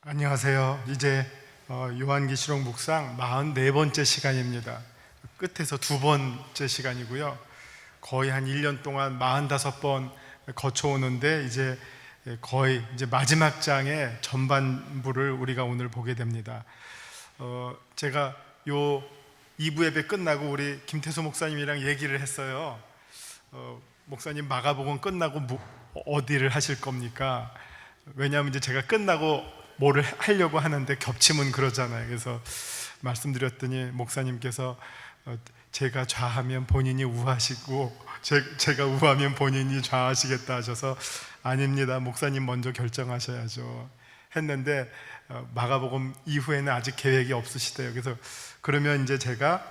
안녕하세요. 이제 요한계시록 묵상 44번째 시간입니다. 끝에서 두 번째 시간이고요. 거의 한 1년 동안 45번 거쳐오는데 이제 거의 이제 마지막 장의 전반부를 우리가 오늘 보게 됩니다. 제가 요 2부 예배 끝나고 우리 김태수 목사님이랑 얘기를 했어요. 목사님 마가복음 끝나고 어디를 하실 겁니까? 왜냐하면 이제 제가 끝나고 뭐를 하려고 하는데 겹치면 그러잖아요. 그래서 말씀드렸더니 목사님께서 제가 좌하면 본인이 우하시고 제가 우하면 본인이 좌하시겠다 하셔서 아닙니다, 목사님 먼저 결정하셔야죠 했는데 마가복음 이후에는 아직 계획이 없으시대요. 그래서 그러면 이제 제가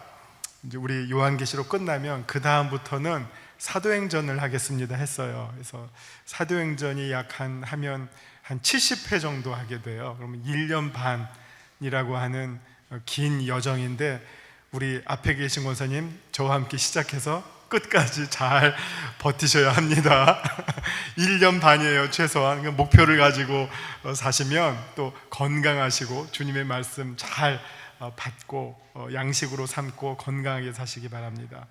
이제 우리 요한계시록 끝나면 그 다음부터는 사도행전을 하겠습니다 했어요. 그래서 사도행전이 하면 한 70회 정도 하게 돼요. 그러면 1년 반이라고 하는 긴 여정인데 우리 앞에 계신 권사님 저와 함께 시작해서 끝까지 잘 버티셔야 합니다. 1년 반이에요 최소한. 목표를 가지고 사시면 또 건강하시고 주님의 말씀 잘 받고 양식으로 삼고 건강하게 사시기 바랍니다.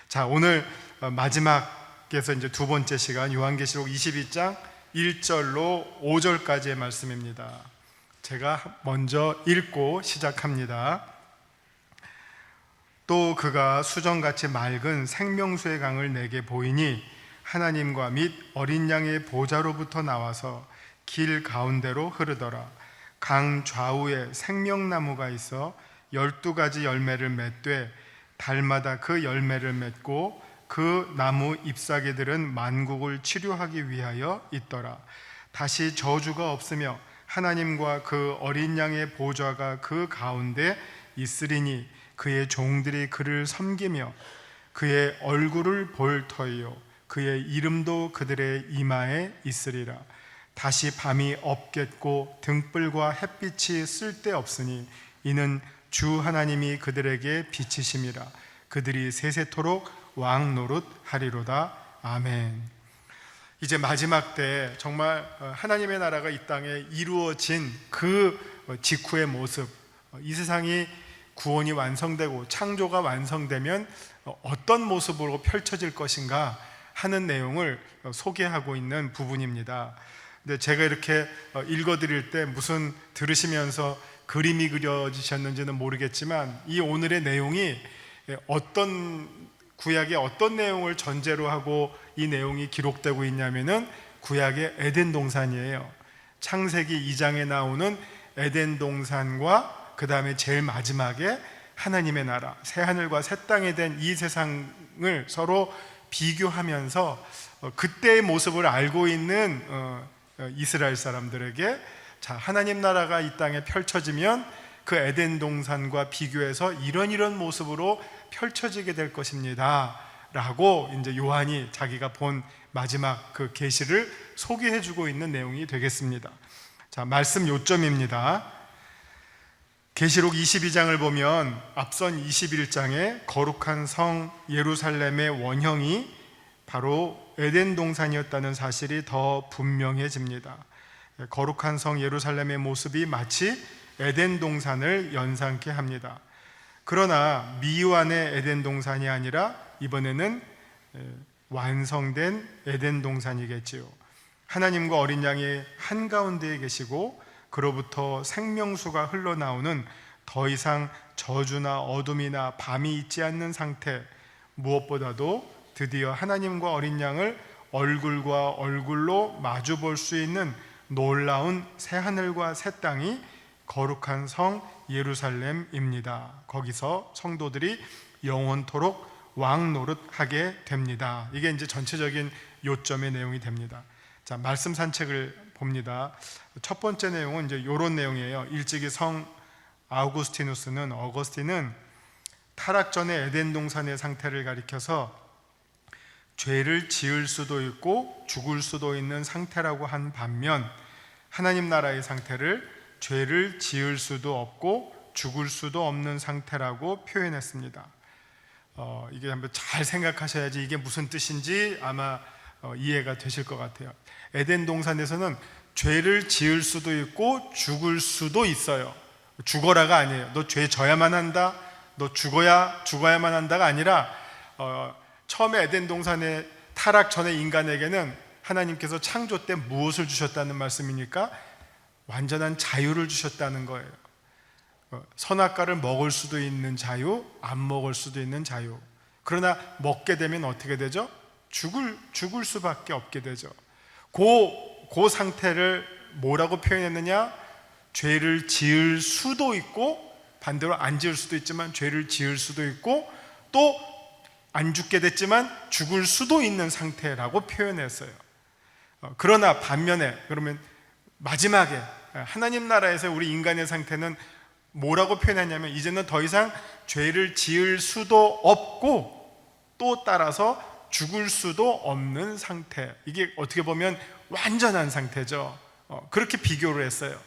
자, 오늘 마지막에서 이제 두 번째 시간 요한계시록 22장 1절로 5절까지의 말씀입니다. 제가 먼저 읽고 시작합니다. 또 그가 수정같이 맑은 생명수의 강을 내게 보이니 하나님과 및 어린 양의 보좌로부터 나와서 길 가운데로 흐르더라. 강 좌우에 생명나무가 있어 12가지 열매를 맺되 달마다 그 열매를 맺고 그 나무 잎사귀들은 만국을 치료하기 위하여 있더라. 다시 저주가 없으며 하나님과 그 어린 양의 보좌가 그 가운데 있으리니 그의 종들이 그를 섬기며 그의 얼굴을 볼 터이요 그의 이름도 그들의 이마에 있으리라. 다시 밤이 없겠고 등불과 햇빛이 쓸데없으니 이는 주 하나님이 그들에게 빛이심이라. 그들이 세세토록 왕 노릇하리로다. 아멘. 이제 마지막 때 정말 하나님의 나라가 이 땅에 이루어진 그 직후의 모습, 이 세상이 구원이 완성되고 창조가 완성되면 어떤 모습으로 펼쳐질 것인가 하는 내용을 소개하고 있는 부분입니다. 근데 제가 이렇게 읽어드릴 때 무슨 들으시면서 그림이 그려지셨는지는 모르겠지만 이 오늘의 내용이 어떤 구약의 어떤 내용을 전제로 하고 이 내용이 기록되고 있냐면은 구약의 에덴 동산이에요. 창세기 2장에 나오는 에덴 동산과 그 다음에 제일 마지막에 하나님의 나라, 새 하늘과 새 땅에 된 이 세상을 서로 비교하면서 그때의 모습을 알고 있는 이스라엘 사람들에게 자, 하나님 나라가 이 땅에 펼쳐지면 그 에덴 동산과 비교해서 이런 모습으로 펼쳐지게 될 것입니다 라고 이제 요한이 자기가 본 마지막 그 계시를 소개해 주고 있는 내용이 되겠습니다. 자, 말씀 요점입니다. 계시록 22장을 보면 앞선 21장에 거룩한 성 예루살렘의 원형이 바로 에덴 동산이었다는 사실이 더 분명해집니다. 거룩한 성 예루살렘의 모습이 마치 에덴 동산을 연상케 합니다. 그러나 미완의 에덴 동산이 아니라 이번에는 완성된 에덴 동산이겠지요. 하나님과 어린 양이 한가운데에 계시고 그로부터 생명수가 흘러나오는 더 이상 저주나 어둠이나 밤이 있지 않는 상태, 무엇보다도 드디어 하나님과 어린 양을 얼굴과 얼굴로 마주 볼 수 있는 놀라운 새 하늘과 새 땅이 거룩한 성 예루살렘입니다. 거기서 성도들이 영원토록 왕 노릇하게 됩니다. 이게 이제 전체적인 요점의 내용이 됩니다. 자, 말씀 산책을 봅니다. 첫 번째 내용은 이제 이런 내용이에요. 일찍이 성 어거스틴은 타락 전에 에덴 동산의 상태를 가리켜서 죄를 지을 수도 있고 죽을 수도 있는 상태라고 한 반면 하나님 나라의 상태를 죄를 지을 수도 없고 죽을 수도 없는 상태라고 표현했습니다. 이게 한번 잘 생각하셔야지 이게 무슨 뜻인지 아마 이해가 되실 것 같아요. 에덴 동산에서는 죄를 지을 수도 있고 죽을 수도 있어요. 죽어라가 아니에요. 너 죄 져야만 한다, 너 죽어야만 한다가 아니라 처음에 에덴 동산의 타락 전에 인간에게는 하나님께서 창조 때 무엇을 주셨다는 말씀이니까 완전한 자유를 주셨다는 거예요. 선악과를 먹을 수도 있는 자유, 안 먹을 수도 있는 자유. 그러나 먹게 되면 어떻게 되죠? 죽을 수밖에 없게 되죠. 그 상태를 뭐라고 표현했느냐? 죄를 지을 수도 있고 반대로 안 지을 수도 있지만 죄를 지을 수도 있고 또 안 죽게 됐지만 죽을 수도 있는 상태라고 표현했어요. 그러나 반면에 그러면 마지막에 하나님 나라에서 우리 인간의 상태는 뭐라고 표현했냐면 이제는 더 이상 죄를 지을 수도 없고 또 따라서 죽을 수도 없는 상태. 이게 어떻게 보면 완전한 상태죠. 그렇게 비교를 했어요.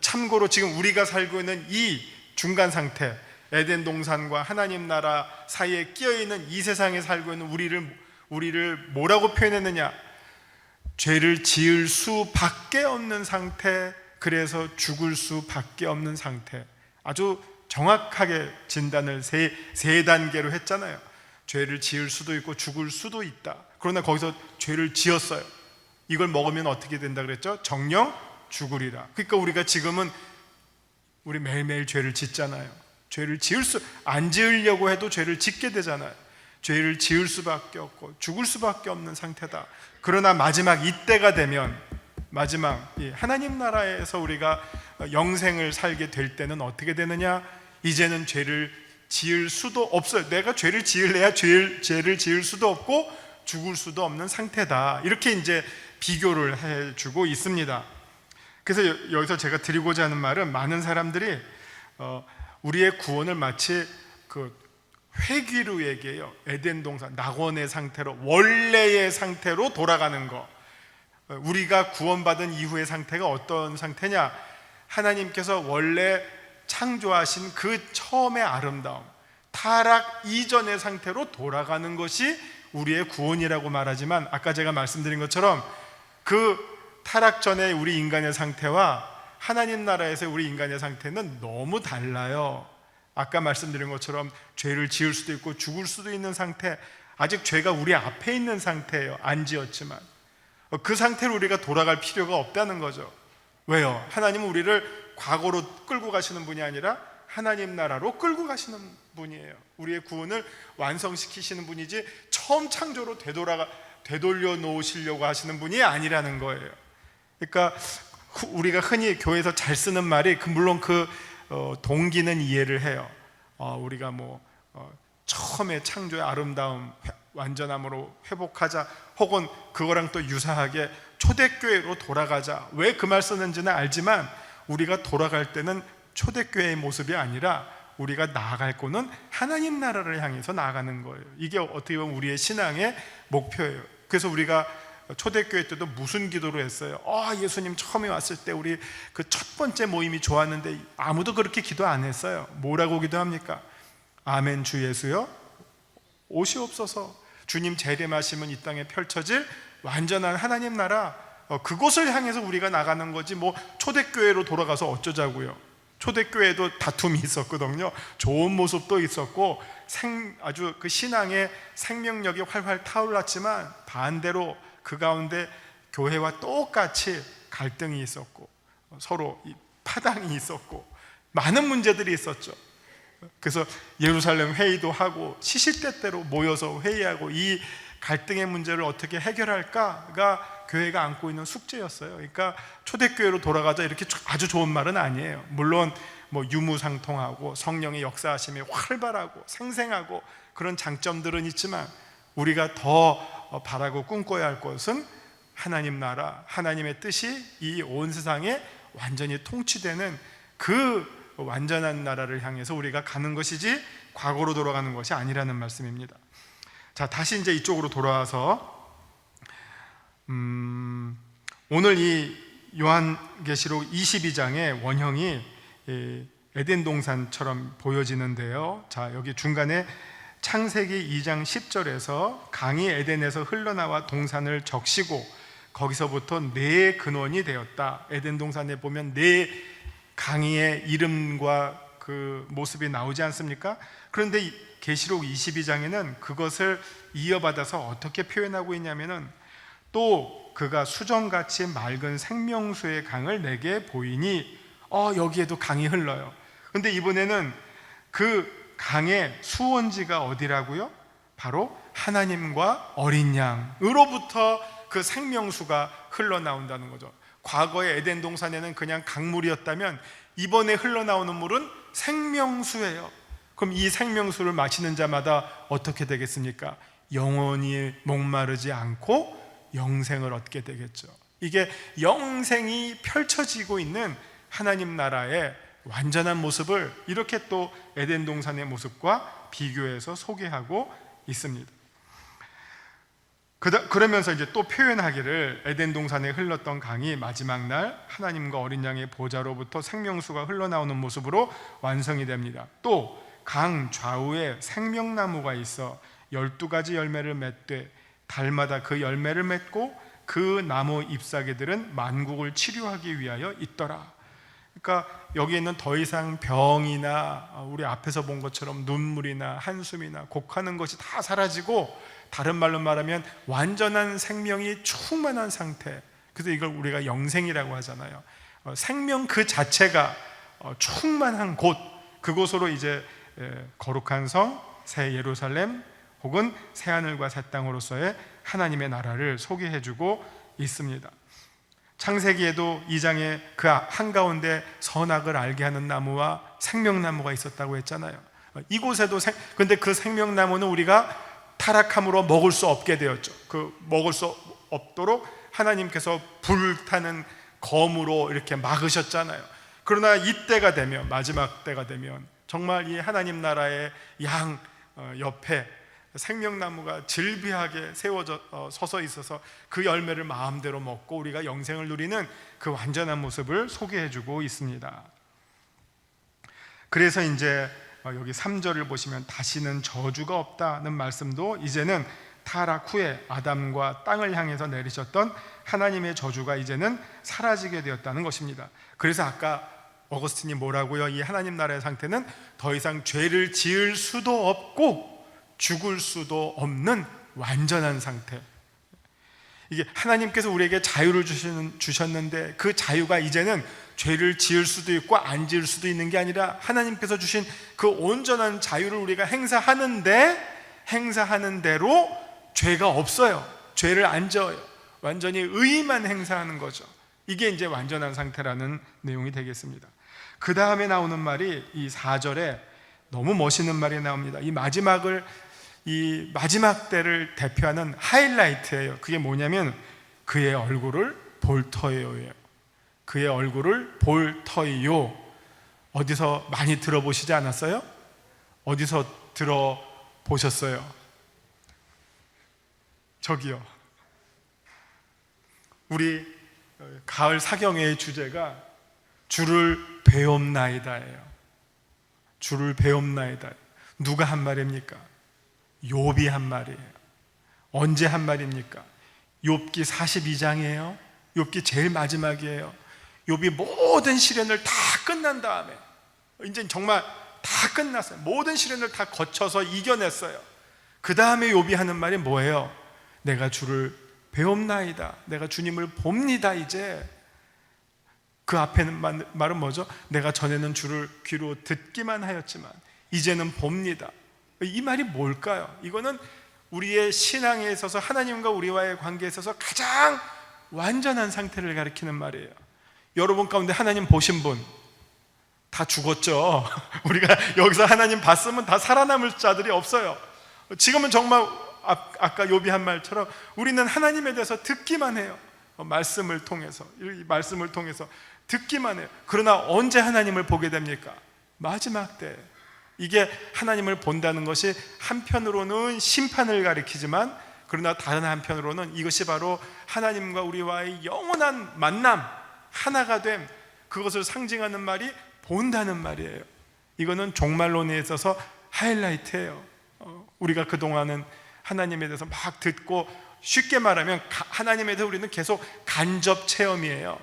참고로 지금 우리가 살고 있는 이 중간 상태, 에덴 동산과 하나님 나라 사이에 끼어있는 이 세상에 살고 있는 우리를 뭐라고 표현했느냐? 죄를 지을 수밖에 없는 상태, 그래서 죽을 수밖에 없는 상태. 아주 정확하게 진단을 세 단계로 했잖아요. 죄를 지을 수도 있고 죽을 수도 있다. 그러나 거기서 죄를 지었어요. 이걸 먹으면 어떻게 된다 그랬죠? 정령 죽으리라. 그러니까 우리가 지금은 우리 매일매일 죄를 짓잖아요. 죄를 안 지으려고 해도 죄를 짓게 되잖아요. 죄를 지을 수밖에 없고 죽을 수밖에 없는 상태다. 그러나 마지막 이때가 되면 마지막 하나님 나라에서 우리가 영생을 살게 될 때는 어떻게 되느냐? 이제는 죄를 지을 수도 없어요. 내가 죄를 지을래야 죄를 지을 수도 없고 죽을 수도 없는 상태다. 이렇게 이제 비교를 해주고 있습니다. 그래서 여기서 제가 드리고자 하는 말은 많은 사람들이 우리의 구원을 마치 그 회귀로 얘기해요. 에덴 동산 낙원의 상태로, 원래의 상태로 돌아가는 거. 우리가 구원받은 이후의 상태가 어떤 상태냐? 하나님께서 원래 창조하신 그 처음의 아름다움, 타락 이전의 상태로 돌아가는 것이 우리의 구원이라고 말하지만 아까 제가 말씀드린 것처럼 그 타락 전에 우리 인간의 상태와 하나님 나라에서 우리 인간의 상태는 너무 달라요. 아까 말씀드린 것처럼 죄를 지을 수도 있고 죽을 수도 있는 상태, 아직 죄가 우리 앞에 있는 상태예요. 안 지었지만 그 상태로 우리가 돌아갈 필요가 없다는 거죠. 왜요? 하나님은 우리를 과거로 끌고 가시는 분이 아니라 하나님 나라로 끌고 가시는 분이에요. 우리의 구원을 완성시키시는 분이지 처음 창조로 되돌려 놓으시려고 하시는 분이 아니라는 거예요. 그러니까 우리가 흔히 교회에서 잘 쓰는 말이 물론 동기는 이해를 해요. 우리가 처음에 창조의 아름다움, 완전함으로 회복하자, 혹은 그거랑 또 유사하게 초대교회로 돌아가자. 왜 그 말 썼는지는 알지만 우리가 돌아갈 때는 초대교회의 모습이 아니라 우리가 나아갈 곳은 하나님 나라를 향해서 나아가는 거예요. 이게 어떻게 보면 우리의 신앙의 목표예요. 그래서 우리가 초대교회 때도 무슨 기도를 했어요? 예수님 처음에 왔을 때 우리 그 첫 번째 모임이 좋았는데 아무도 그렇게 기도 안 했어요. 뭐라고 기도합니까? 아멘 주 예수여 오시옵소서. 주님 재림하시면 이 땅에 펼쳐질 완전한 하나님 나라, 그곳을 향해서 우리가 나가는 거지 초대교회로 돌아가서 어쩌자고요. 초대교회도 다툼이 있었거든요. 좋은 모습도 있었고 아주 그 신앙의 생명력이 활활 타올랐지만 반대로 그 가운데 교회와 똑같이 갈등이 있었고 서로 파당이 있었고 많은 문제들이 있었죠. 그래서 예루살렘 회의도 하고 시시때때로 모여서 회의하고 이 갈등의 문제를 어떻게 해결할까가 교회가 안고 있는 숙제였어요. 그러니까 초대교회로 돌아가자 이렇게 아주 좋은 말은 아니에요. 물론 유무상통하고 성령의 역사하심이 활발하고 생생하고 그런 장점들은 있지만 우리가 더 바라고 꿈꿔야 할 것은 하나님 나라, 하나님의 뜻이 이 온 세상에 완전히 통치되는 그 완전한 나라를 향해서 우리가 가는 것이지 과거로 돌아가는 것이 아니라는 말씀입니다. 자, 다시 이제 이쪽으로 돌아와서 오늘 이 요한계시록 22장의 원형이 에덴 동산처럼 보여지는데요. 자, 여기 중간에 창세기 2장 10절에서 강이 에덴에서 흘러나와 동산을 적시고 거기서부터 네 근원이 되었다. 에덴 동산에 보면 네 강의 이름과 그 모습이 나오지 않습니까? 그런데 계시록 22장에는 그것을 이어받아서 어떻게 표현하고 있냐면은 또 그가 수정같이 맑은 생명수의 강을 내게 보이니 여기에도 강이 흘러요. 그런데 이번에는 그 강의 수원지가 어디라고요? 바로 하나님과 어린 양으로부터 그 생명수가 흘러나온다는 거죠. 과거의 에덴 동산에는 그냥 강물이었다면 이번에 흘러나오는 물은 생명수예요. 그럼 이 생명수를 마시는 자마다 어떻게 되겠습니까? 영원히 목마르지 않고 영생을 얻게 되겠죠. 이게 영생이 펼쳐지고 있는 하나님 나라의 완전한 모습을 이렇게 또 에덴 동산의 모습과 비교해서 소개하고 있습니다. 그러면서 이제 또 표현하기를 에덴 동산에 흘렀던 강이 마지막 날 하나님과 어린 양의 보좌로부터 생명수가 흘러나오는 모습으로 완성이 됩니다. 또 강 좌우에 생명나무가 있어 12가지 열매를 맺되 달마다 그 열매를 맺고 그 나무 잎사귀들은 만국을 치료하기 위하여 있더라. 그러니까 여기에는 더 이상 병이나 우리 앞에서 본 것처럼 눈물이나 한숨이나 곡하는 것이 다 사라지고, 다른 말로 말하면 완전한 생명이 충만한 상태. 그래서 이걸 우리가 영생이라고 하잖아요. 생명 그 자체가 충만한 곳, 그곳으로 이제 거룩한 성, 새 예루살렘 혹은 새 하늘과 새 땅으로서의 하나님의 나라를 소개해주고 있습니다. 창세기에도 2장에 그 한가운데 선악을 알게 하는 나무와 생명나무가 있었다고 했잖아요. 이곳에도 근데 그 생명나무는 우리가 타락함으로 먹을 수 없게 되었죠. 그 먹을 수 없도록 하나님께서 불타는 검으로 이렇게 막으셨잖아요. 그러나 이때가 되면, 마지막 때가 되면 정말 이 하나님 나라의 양 옆에 생명나무가 질비하게 서서 있어서 그 열매를 마음대로 먹고 우리가 영생을 누리는 그 완전한 모습을 소개해주고 있습니다. 그래서 이제 여기 3절을 보시면 다시는 저주가 없다는 말씀도 이제는 타락 후에 아담과 땅을 향해서 내리셨던 하나님의 저주가 이제는 사라지게 되었다는 것입니다. 그래서 아까 어거스틴이 뭐라고요? 이 하나님 나라의 상태는 더 이상 죄를 지을 수도 없고 죽을 수도 없는 완전한 상태. 이게 하나님께서 우리에게 자유를 주셨는데 그 자유가 이제는 죄를 지을 수도 있고 안 지을 수도 있는 게 아니라 하나님께서 주신 그 온전한 자유를 우리가 행사하는 대로 죄가 없어요. 죄를 안 져요. 완전히 의만 행사하는 거죠. 이게 이제 완전한 상태라는 내용이 되겠습니다. 그 다음에 나오는 말이 이 4절에 너무 멋있는 말이 나옵니다. 이 마지막 때를 대표하는 하이라이트예요. 그게 뭐냐면 그의 얼굴을 볼 터이요. 그의 얼굴을 볼 터이요. 어디서 많이 들어보시지 않았어요? 어디서 들어보셨어요? 저기요. 우리 가을 사경회의 주제가 주를 배옵나이다예요. 주를 배옵나이다. 누가 한 말입니까? 욥이 한 말이에요. 언제 한 말입니까? 욥기 42장이에요. 욥기 제일 마지막이에요. 욥이 모든 시련을 다 끝난 다음에 이제 정말 다 끝났어요. 모든 시련을 다 거쳐서 이겨냈어요. 그 다음에 욥이 하는 말이 뭐예요? 내가 주를 배옵나이다. 내가 주님을 봅니다. 이제 그 앞에는 말은 뭐죠? 내가 전에는 주를 귀로 듣기만 하였지만 이제는 봅니다. 이 말이 뭘까요? 이거는 우리의 신앙에 있어서 하나님과 우리와의 관계에 있어서 가장 완전한 상태를 가리키는 말이에요. 여러분 가운데 하나님 보신 분 다 죽었죠. 우리가 여기서 하나님 봤으면 다 살아남을 자들이 없어요. 지금은 정말 아까 욥이 한 말처럼 우리는 하나님에 대해서 듣기만 해요. 말씀을 통해서, 이 말씀을 통해서 듣기만 해요. 그러나 언제 하나님을 보게 됩니까? 마지막 때. 이게 하나님을 본다는 것이 한편으로는 심판을 가리키지만, 그러나 다른 한편으로는 이것이 바로 하나님과 우리와의 영원한 만남, 하나가 됨, 그것을 상징하는 말이 본다는 말이에요. 이거는 종말론에 있어서 하이라이트예요. 우리가 그동안은 하나님에 대해서 막 듣고, 쉽게 말하면 하나님에 대해서 우리는 계속 간접 체험이에요.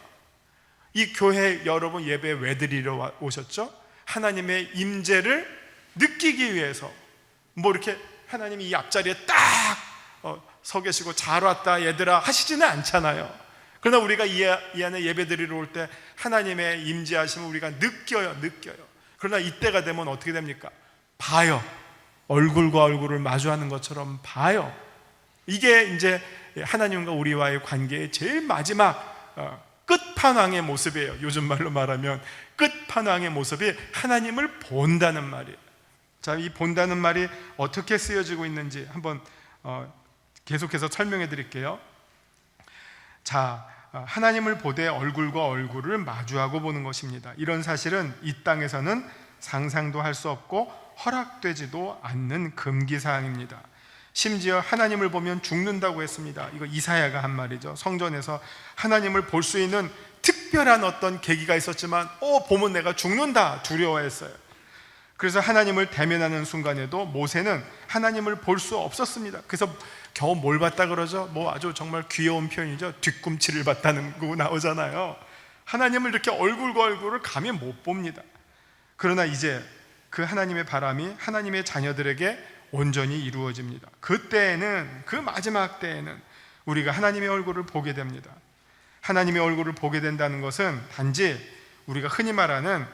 이 교회 여러분 예배 왜 드리러 오셨죠? 하나님의 임재를 느끼기 위해서. 뭐 이렇게 하나님이 이 앞자리에 딱 서 계시고 잘 왔다 얘들아 하시지는 않잖아요. 그러나 우리가 이 안에 예배 드리러 올 때 하나님의 임재하심을 우리가 느껴요. 그러나 이때가 되면 어떻게 됩니까? 봐요. 얼굴과 얼굴을 마주하는 것처럼 봐요. 이게 이제 하나님과 우리와의 관계의 제일 마지막 끝판왕의 모습이에요. 요즘 말로 말하면 끝판왕의 모습이 하나님을 본다는 말이에요. 자, 이 본다는 말이 어떻게 쓰여지고 있는지 한번 계속해서 설명해 드릴게요. 자, 하나님을 보되 얼굴과 얼굴을 마주하고 보는 것입니다. 이런 사실은 이 땅에서는 상상도 할 수 없고 허락되지도 않는 금기사항입니다. 심지어 하나님을 보면 죽는다고 했습니다. 이거 이사야가 한 말이죠. 성전에서 하나님을 볼 수 있는 특별한 어떤 계기가 있었지만 보면 내가 죽는다 두려워했어요. 그래서 하나님을 대면하는 순간에도 모세는 하나님을 볼 수 없었습니다. 그래서 겨우 뭘 봤다 그러죠? 뭐 아주 정말 귀여운 표현이죠. 뒤꿈치를 봤다는 거 나오잖아요. 하나님을 이렇게 얼굴과 얼굴을 감히 못 봅니다. 그러나 이제 그 하나님의 바람이 하나님의 자녀들에게 온전히 이루어집니다. 그때에는, 그 마지막 때에는 우리가 하나님의 얼굴을 보게 됩니다. 하나님의 얼굴을 보게 된다는 것은 단지 우리가 흔히 말하는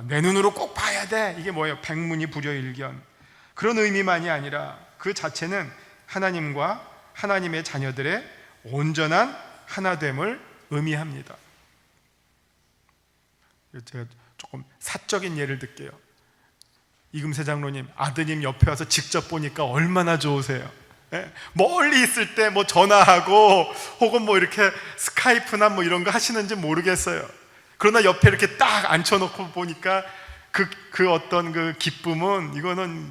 내 눈으로 꼭 봐야 돼, 이게 뭐예요? 백문이 불여일견, 그런 의미만이 아니라 그 자체는 하나님과 하나님의 자녀들의 온전한 하나됨을 의미합니다. 제가 조금 사적인 예를 들게요. 이금세 장로님 아드님 옆에 와서 직접 보니까 얼마나 좋으세요. 멀리 있을 때 뭐 전화하고 혹은 뭐 이렇게 스카이프나 뭐 이런 거 하시는지 모르겠어요. 그러나 옆에 이렇게 딱 앉혀놓고 보니까 그 어떤 그 기쁨은, 이거는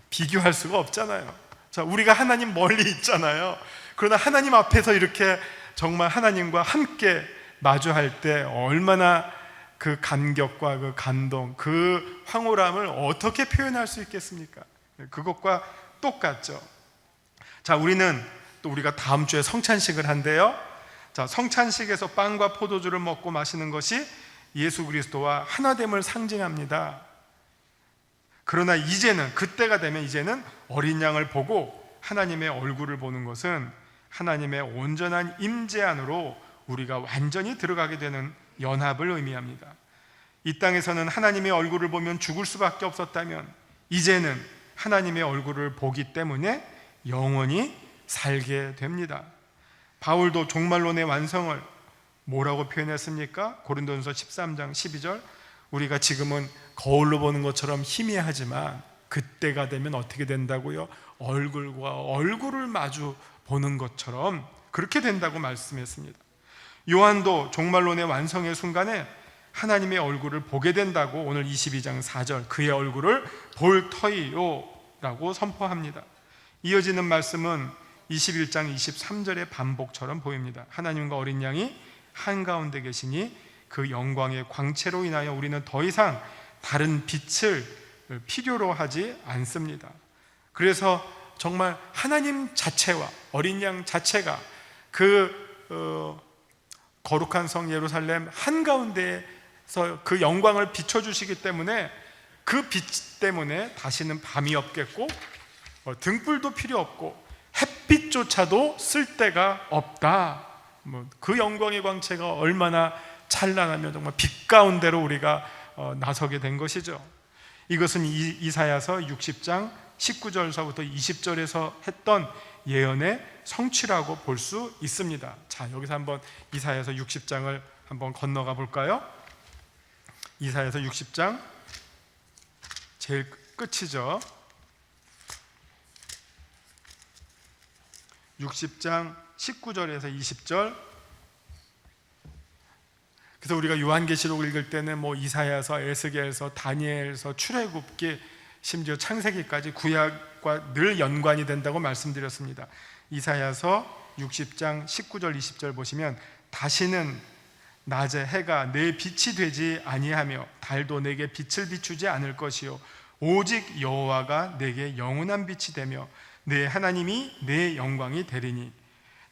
비교할 수가 없잖아요. 자, 우리가 하나님 멀리 있잖아요. 그러나 하나님 앞에서 이렇게 정말 하나님과 함께 마주할 때 얼마나 그 감격과 그 감동, 그 황홀함을 어떻게 표현할 수 있겠습니까? 그것과 똑같죠. 자, 우리가 다음 주에 성찬식을 한대요. 자, 성찬식에서 빵과 포도주를 먹고 마시는 것이 예수 그리스도와 하나됨을 상징합니다. 그러나 이제는, 그때가 되면 이제는 어린 양을 보고 하나님의 얼굴을 보는 것은 하나님의 온전한 임재 안으로 우리가 완전히 들어가게 되는 연합을 의미합니다. 이 땅에서는 하나님의 얼굴을 보면 죽을 수밖에 없었다면 이제는 하나님의 얼굴을 보기 때문에 영원히 살게 됩니다. 바울도 종말론의 완성을 뭐라고 표현했습니까? 고린도전서 13장 12절, 우리가 지금은 거울로 보는 것처럼 희미하지만 그때가 되면 어떻게 된다고요? 얼굴과 얼굴을 마주 보는 것처럼 그렇게 된다고 말씀했습니다. 요한도 종말론의 완성의 순간에 하나님의 얼굴을 보게 된다고 오늘 22장 4절, 그의 얼굴을 볼 터이요 라고 선포합니다. 이어지는 말씀은 21장 23절의 반복처럼 보입니다. 하나님과 어린 양이 한가운데 계시니 그 영광의 광채로 인하여 우리는 더 이상 다른 빛을 필요로 하지 않습니다. 그래서 정말 하나님 자체와 어린 양 자체가 그 거룩한 성 예루살렘 한가운데에서 그 영광을 비춰주시기 때문에 그 빛 때문에 다시는 밤이 없겠고 등불도 필요 없고 햇빛조차도 쓸 데가 없다. 그 영광의 광채가 얼마나 찬란하며 정말 빛 가운데로 우리가 나서게 된 것이죠. 이것은 이사야서 60장 19절서부터 20절에서 했던 예언의 성취라고 볼 수 있습니다. 자, 여기서 한번 이사야서 60장을 한번 건너가 볼까요? 이사야서 60장 제일 끝이죠. 60장 19절에서 20절. 그래서 우리가 요한계시록을 읽을 때는 뭐 이사야서, 에스겔서, 다니엘서, 출애굽기, 심지어 창세기까지 구약과 늘 연관이 된다고 말씀드렸습니다. 이사야서 60장 19절 20절 보시면 다시는 낮에 해가 내 빛이 되지 아니하며 달도 내게 빛을 비추지 않을 것이요 오직 여호와가 내게 영원한 빛이 되며 내 하나님이 내 영광이 되리니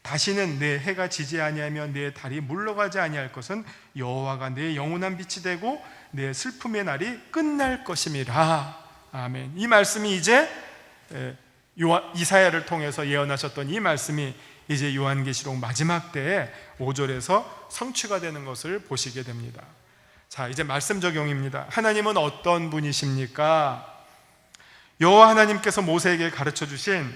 다시는 내 해가 지지 아니하며 내 달이 물러가지 아니할 것은 여호와가 내 영원한 빛이 되고 내 슬픔의 날이 끝날 것임이라. 아멘. 이 말씀이 이제 이사야를 통해서 예언하셨던 이 말씀이 이제 요한계시록 마지막 때에 5절에서 성취가 되는 것을 보시게 됩니다. 자, 이제 말씀 적용입니다. 하나님은 어떤 분이십니까? 여호와 하나님께서 모세에게 가르쳐 주신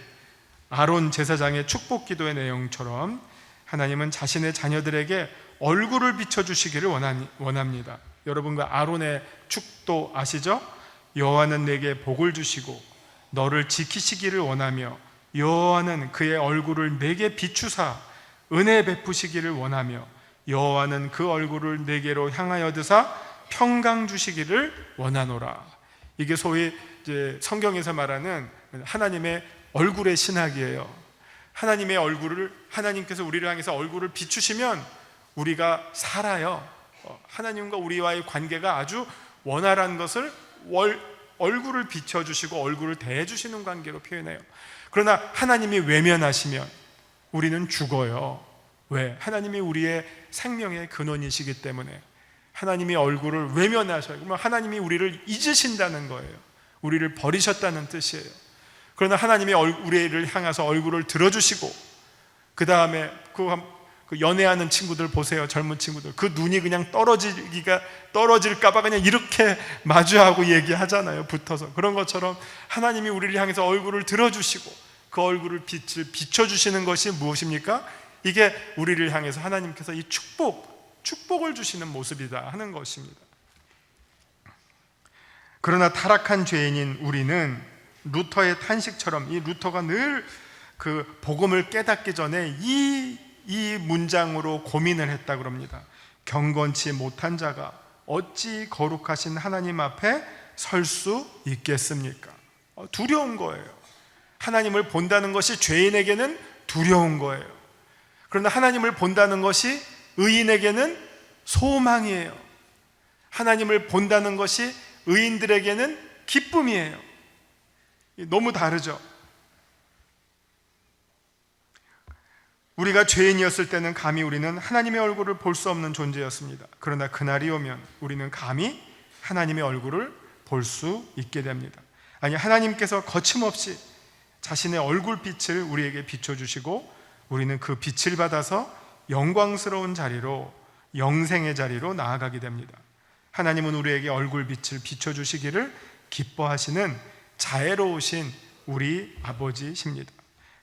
아론 제사장의 축복 기도의 내용처럼 하나님은 자신의 자녀들에게 얼굴을 비춰주시기를 원합니다. 여러분, 그 아론의 축도 아시죠? 여호와는 내게 복을 주시고 너를 지키시기를 원하며 여호와는 그의 얼굴을 내게 비추사 은혜 베푸시기를 원하며 여호와는 그 얼굴을 내게로 향하여 드사 평강 주시기를 원하노라. 이게 소위 이제 성경에서 말하는 하나님의 얼굴의 신학이에요. 하나님의 얼굴을, 하나님께서 우리를 향해서 얼굴을 비추시면 우리가 살아요. 하나님과 우리와의 관계가 아주 원활한 것을 얼굴을 비춰주시고 얼굴을 대해주시는 관계로 표현해요. 그러나 하나님이 외면하시면 우리는 죽어요. 왜? 하나님이 우리의 생명의 근원이시기 때문에. 하나님이 얼굴을 외면하셔요. 그러면 하나님이 우리를 잊으신다는 거예요. 우리를 버리셨다는 뜻이에요. 그러나 하나님이 우리를 향해서 얼굴을 들어주시고, 그 다음에 그 연애하는 친구들 보세요. 젊은 친구들, 그 눈이 그냥 떨어질까봐 그냥 이렇게 마주하고 얘기하잖아요. 붙어서. 그런 것처럼 하나님이 우리를 향해서 얼굴을 들어주시고 그 얼굴을 빛을 비춰주시는 것이 무엇입니까? 이게 우리를 향해서 하나님께서 이 축복을 주시는 모습이다 하는 것입니다. 그러나 타락한 죄인인 우리는 루터의 탄식처럼, 이 루터가 늘 그 복음을 깨닫기 전에 이 문장으로 고민을 했다 그럽니다. 경건치 못한 자가 어찌 거룩하신 하나님 앞에 설 수 있겠습니까? 두려운 거예요. 하나님을 본다는 것이 죄인에게는 두려운 거예요. 그러나 하나님을 본다는 것이 의인에게는 소망이에요. 하나님을 본다는 것이 의인들에게는 기쁨이에요. 너무 다르죠. 우리가 죄인이었을 때는 감히 우리는 하나님의 얼굴을 볼 수 없는 존재였습니다. 그러나 그날이 오면 우리는 감히 하나님의 얼굴을 볼 수 있게 됩니다. 아니, 하나님께서 거침없이 자신의 얼굴빛을 우리에게 비춰주시고 우리는 그 빛을 받아서 영광스러운 자리로, 영생의 자리로 나아가게 됩니다. 하나님은 우리에게 얼굴빛을 비춰주시기를 기뻐하시는 자애로우신 우리 아버지십니다.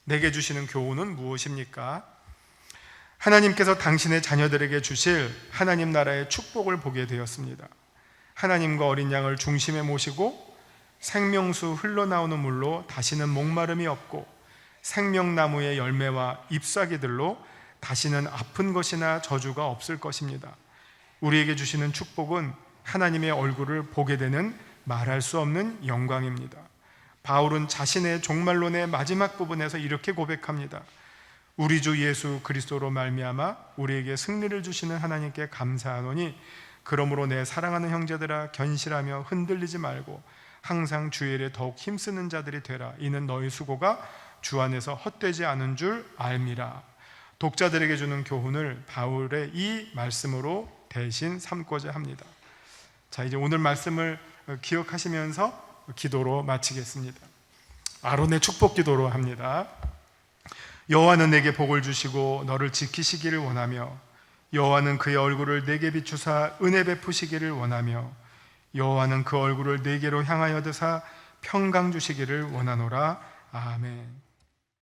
내게 주시는 교훈은 무엇입니까? 하나님께서 당신의 자녀들에게 주실 하나님 나라의 축복을 보게 되었습니다. 하나님과 어린 양을 중심에 모시고 생명수 흘러나오는 물로 다시는 목마름이 없고 생명나무의 열매와 잎사귀들로 다시는 아픈 것이나 저주가 없을 것입니다. 우리에게 주시는 축복은 하나님의 얼굴을 보게 되는 말할 수 없는 영광입니다. 바울은 자신의 종말론의 마지막 부분에서 이렇게 고백합니다. 우리 주 예수 그리스도로 말미암아 우리에게 승리를 주시는 하나님께 감사하노니 그러므로 내 사랑하는 형제들아 견실하며 흔들리지 말고 항상 주의 일에 더욱 힘쓰는 자들이 되라. 이는 너희 수고가 주 안에서 헛되지 않은 줄 알미라. 독자들에게 주는 교훈을 바울의 이 말씀으로 대신 삼고자 합니다. 자, 이제 오늘 말씀을 기억하시면서 기도로 마치겠습니다. 아론의 축복 기도로 합니다. 여호와는 내게 복을 주시고 너를 지키시기를 원하며 여호와는 그의 얼굴을 내게 비추사 은혜 베푸시기를 원하며 여호와는 그 얼굴을 내게로 향하여 드사 평강 주시기를 원하노라. 아멘.